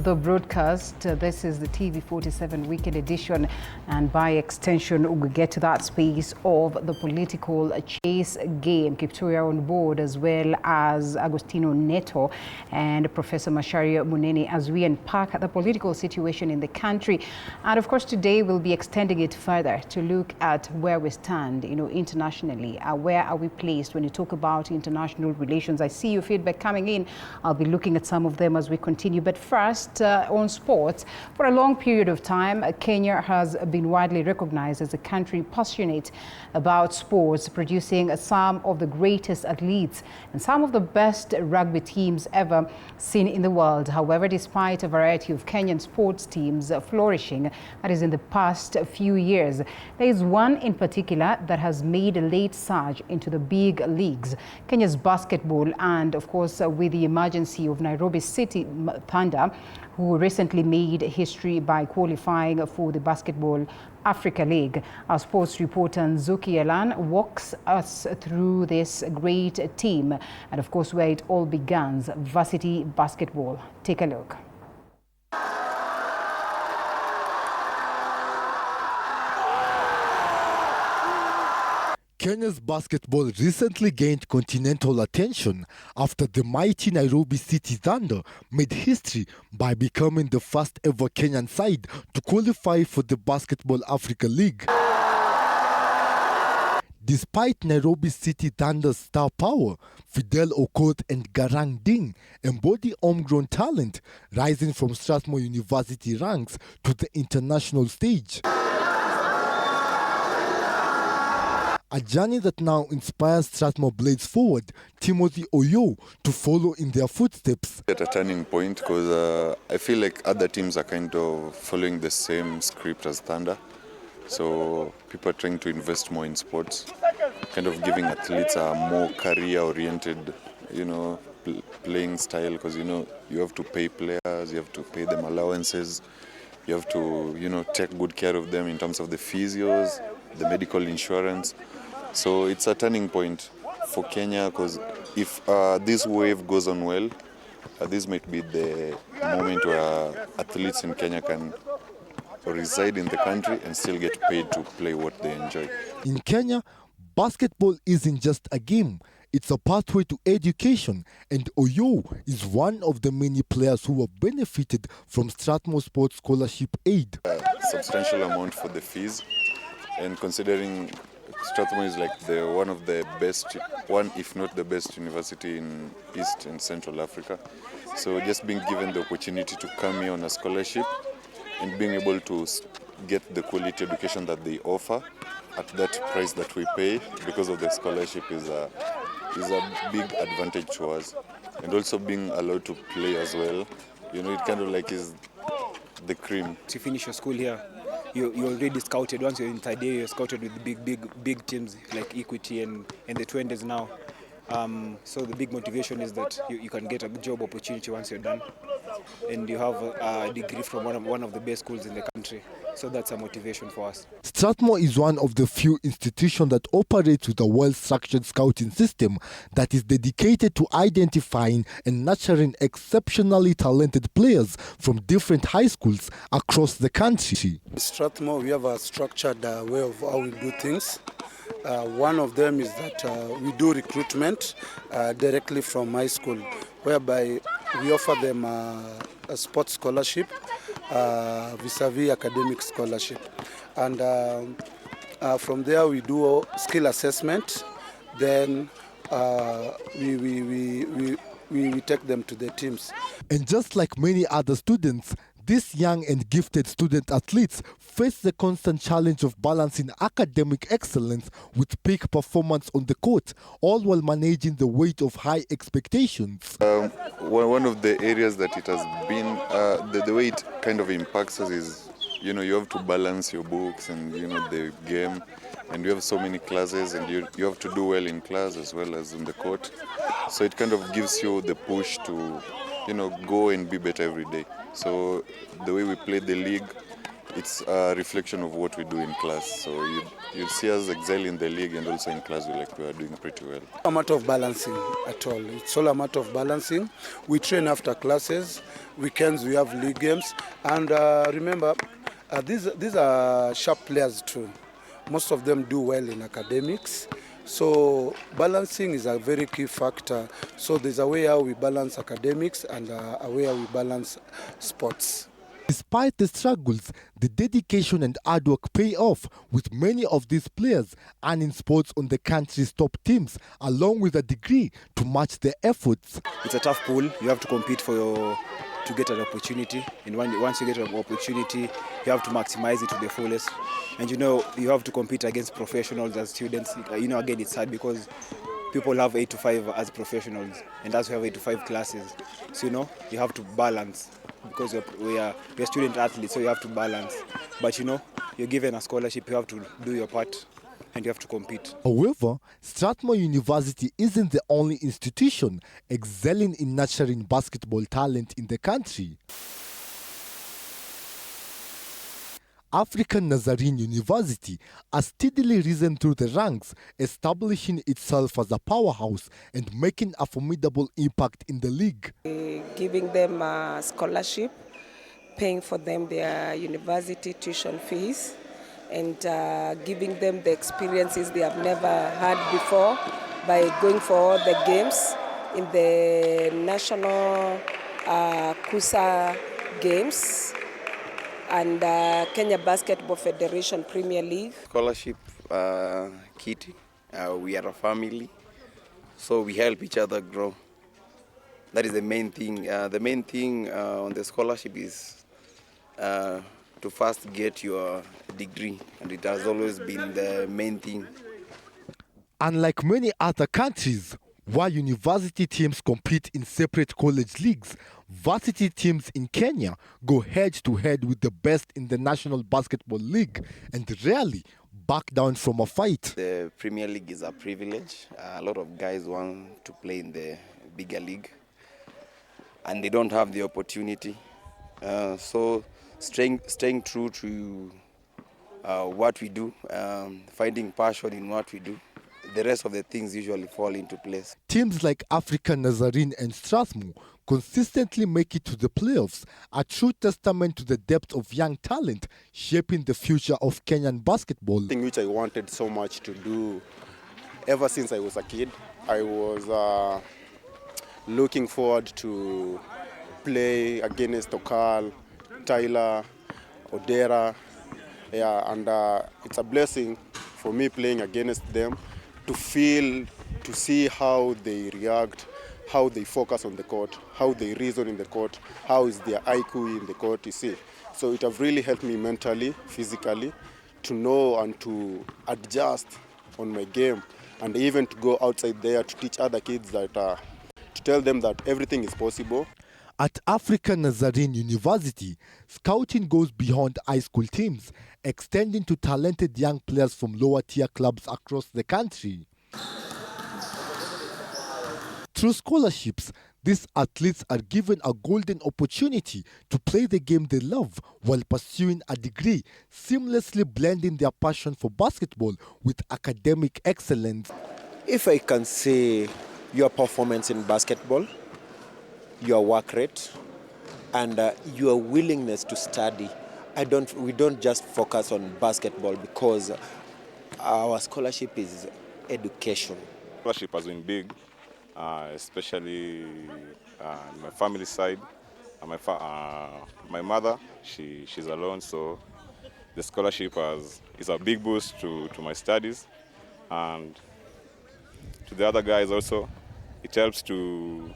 the broadcast. This is the TV47 Weekend Edition, and by extension, we get to that space of the political chase game. Kiptuya on board, as well as Agostino Neto and Professor Macharia Munene, as we unpack the political situation in the country. And of course, today we'll be extending it further to look at where we stand, internationally. Where are we placed when you talk about international relations? I see your feedback coming in. I'll be looking at some of them as we continue. But first, on sports, for a long period of time, Kenya has been widely recognized as a country passionate about sports, producing some of the greatest athletes and some of the best rugby teams ever seen in the world. However, despite a variety of Kenyan sports teams flourishing, that is in the past few years, there is one in particular that has made a late surge into the big leagues, Kenya's basketball, and of course with the emergency of Nairobi City Thunder, who recently made history by qualifying for the Basketball Africa League. Our sports reporter Nzuki Elan walks us through this great team and of course where it all begins, varsity basketball. Take a look. Kenya's basketball recently gained continental attention after the mighty Nairobi City Thunder made history by becoming the first ever Kenyan side to qualify for the Basketball Africa League. Despite Nairobi City Thunder's star power, Fidel Okoth and Garang Ding embody homegrown talent, rising from Strathmore University ranks to the international stage. A journey that now inspires Strathmore Blades forward, Timothy Oyo, to follow in their footsteps. At a turning point, because I feel like other teams are kind of following the same script as Thunder. So people are trying to invest more in sports, kind of giving athletes a more career-oriented, playing style, because, you have to pay players, you have to pay them allowances, you have to, take good care of them in terms of the physios, the medical insurance. So it's a turning point for Kenya, because if this wave goes on well, this might be the moment where athletes in Kenya can reside in the country and still get paid to play what they enjoy. In Kenya, basketball isn't just a game. It's a pathway to education, and Oyo is one of the many players who have benefited from Strathmore Sports Scholarship Aid. A substantial amount for the fees, and considering Strathmore is like one of the best, if not the best university in East and Central Africa. So just being given the opportunity to come here on a scholarship and being able to get the quality education that they offer at that price that we pay because of the scholarship is a big advantage to us. And also being allowed to play as well, it kind of like is the cream. To finish your school here, you're already scouted. Once you're inside here, you're scouted with big teams like Equity and the Twendes now. So the big motivation is that you can get a job opportunity once you're done, and you have a degree from one of the best schools in the country. So that's a motivation for us. Strathmore is one of the few institutions that operates with a well-structured scouting system that is dedicated to identifying and nurturing exceptionally talented players from different high schools across the country. Strathmore, we have a structured way of how we do things. One of them is that we do recruitment directly from high school, whereby we offer them a sports scholarship vis-a-vis academic scholarship. And from there we do skill assessment, then we take them to the teams. And just like many other students, these young and gifted student athletes face the constant challenge of balancing academic excellence with peak performance on the court, all while managing the weight of high expectations. One of the areas that it has been, the way it kind of impacts us is, you have to balance your books and, the game, and you have so many classes, and you have to do well in class as well as on the court. So it kind of gives you the push to, go and be better every day. So the way we play the league, it's a reflection of what we do in class. So you'd see us excel in the league, and also in class we are doing pretty well. A matter of balancing at all. It's all a matter of balancing. We train after classes. Weekends we have league games. And remember, these are sharp players too. Most of them do well in academics. So balancing is a very key factor. So there's a way how we balance academics and a way how we balance sports. Despite the struggles, the dedication and hard work pay off, with many of these players earning spots on the country's top teams, along with a degree to match their efforts. It's a tough pool. You have to compete to get an opportunity, and once you get an opportunity, you have to maximize it to the fullest. And you have to compete against professionals as students. Again, it's hard because people have 8 to 5 as professionals, and as we have 8 to 5 classes. So you have to balance, because we are student athletes, so you have to balance. But you're given a scholarship, you have to do your part, and you have to compete. However, Strathmore University isn't the only institution excelling in nurturing basketball talent in the country. African Nazarene University has steadily risen through the ranks, establishing itself as a powerhouse and making a formidable impact in the league. Giving them a scholarship, paying for them their university tuition fees, and giving them the experiences they have never had before by going for all the games in the national KUSA games and Kenya Basketball Federation Premier League. Scholarship kit. We are a family, so we help each other grow. That is the main thing. The main thing on the scholarship is to first get your degree, and it has always been the main thing. Unlike many other countries, while university teams compete in separate college leagues, varsity teams in Kenya go head-to-head with the best in the National Basketball League and rarely back down from a fight. The Premier League is a privilege. A lot of guys want to play in the bigger league, and they don't have the opportunity. So staying true to what we do, finding passion in what we do, the rest of the things usually fall into place. Teams like African Nazarene and Strathmore consistently make it to the playoffs, a true testament to the depth of young talent shaping the future of Kenyan basketball. Thing which I wanted so much to do ever since I was a kid. I was looking forward to play against Okal, Tyler, Odera, and it's a blessing for me playing against them, to see how they react, how they focus on the court, how they reason in the court, how is their IQ in the court, you see. So it have really helped me mentally, physically, to know and to adjust on my game, and even to go outside there to teach other kids that, to tell them that everything is possible. At African Nazarene University, scouting goes beyond high school teams, extending to talented young players from lower-tier clubs across the country. Through scholarships, these athletes are given a golden opportunity to play the game they love while pursuing a degree, seamlessly blending their passion for basketball with academic excellence. If I can say your performance in basketball, your work rate, and your willingness to study. We don't just focus on basketball because our scholarship is education. Scholarship has been big, especially my family side. My mother, she's alone, so the scholarship is a big boost to my studies, and to the other guys also. It helps to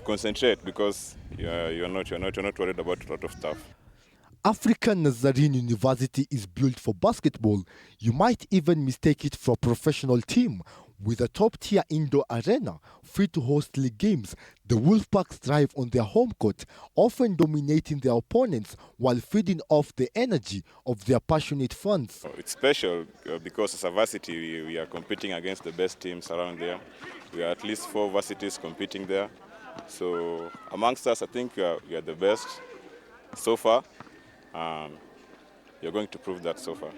concentrate because you're not worried about a lot of stuff. African Nazarene University is built for basketball. You might even mistake it for a professional team. With a top-tier indoor arena, free to host league games, the Wolfpacks thrive on their home court, often dominating their opponents while feeding off the energy of their passionate fans. It's special because as a varsity, we are competing against the best teams around there. We are at least 4 varsities competing there. So amongst us, I think we are the best so far. you're going to prove that so far.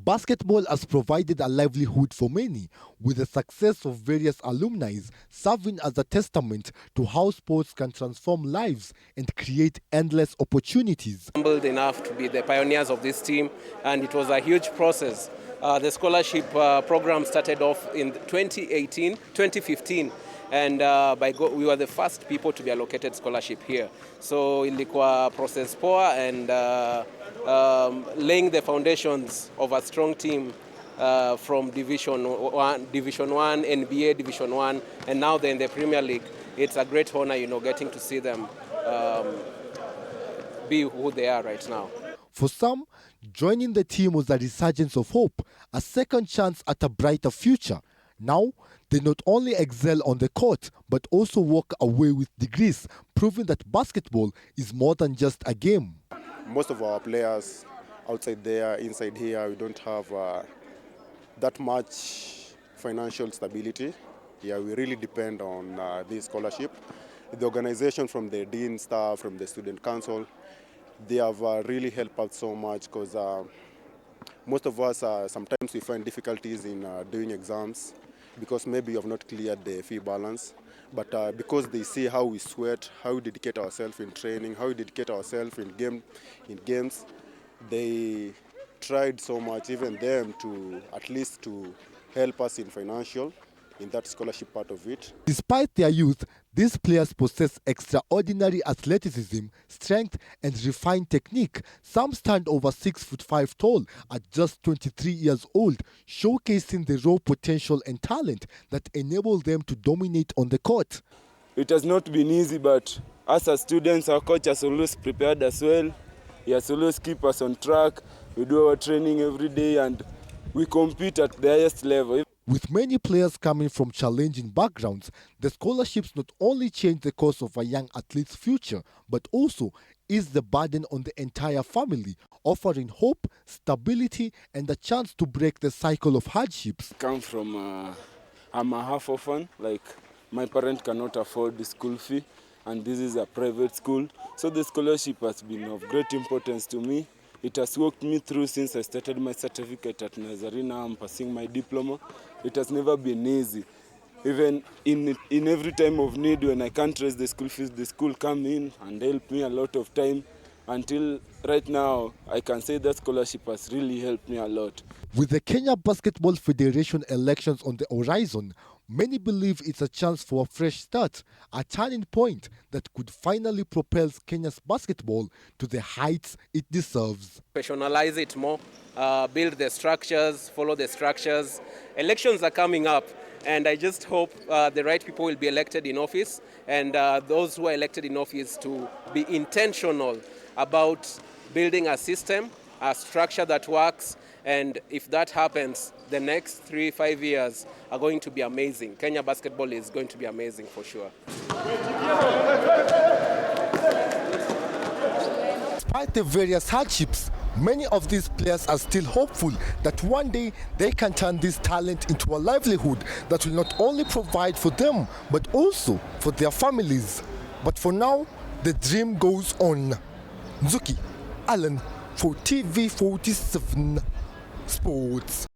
Basketball has provided a livelihood for many, with the success of various alumni serving as a testament to how sports can transform lives and create endless opportunities. Humbled enough to be the pioneers of this team, and it was a huge process. The scholarship program started off in 2015, and we were the first people to be allocated scholarship here. So ilikuwa process poa and laying the foundations of a strong team from Division 1, NBA Division 1, and now they're in the Premier League. It's a great honor, getting to see them be who they are right now. For some, joining the team was a resurgence of hope, a second chance at a brighter future. Now, they not only excel on the court, but also walk away with degrees, proving that basketball is more than just a game. Most of our players outside there, inside here, we don't have that much financial stability. Yeah, we really depend on this scholarship. The organization, from the dean staff, from the student council, they have really helped out so much, because most of us, sometimes we find difficulties in doing exams because maybe you have not cleared the fee balance. But because they see how we sweat, how we dedicate ourselves in training, how we dedicate ourselves in games, they tried so much, even them, to at least to help us in financial, in that scholarship part of it. Despite their youth, these players possess extraordinary athleticism, strength, and refined technique. Some stand over 6'5" tall at just 23 years old, showcasing the raw potential and talent that enable them to dominate on the court. It has not been easy, but us as students, our coach has always prepared us well. He has always kept us on track. We do our training every day and we compete at the highest level. With many players coming from challenging backgrounds, the scholarships not only change the course of a young athlete's future, but also ease the burden on the entire family, offering hope, stability, and a chance to break the cycle of hardships. I'm a half orphan, like my parents cannot afford the school fee, and this is a private school. So the scholarship has been of great importance to me. It has walked me through since I started my certificate at Nazarene. Now I'm passing my diploma. It has never been easy. Even in every time of need, when I can't raise the school fees, the school come in and help me a lot of time. Until right now, I can say that scholarship has really helped me a lot. With the Kenya Basketball Federation elections on the horizon, many believe it's a chance for a fresh start, a turning point that could finally propel Kenya's basketball to the heights it deserves. Professionalize it more, build the structures, follow the structures. Elections are coming up, and I just hope the right people will be elected in office, and those who are elected in office to be intentional about building a system, a structure that works, and if that happens, the next 3-5 years are going to be amazing. Kenya basketball is going to be amazing for sure. Despite the various hardships, many of these players are still hopeful that one day they can turn this talent into a livelihood that will not only provide for them, but also for their families. But for now, the dream goes on. Nzuki Allen for TV 47 Sports.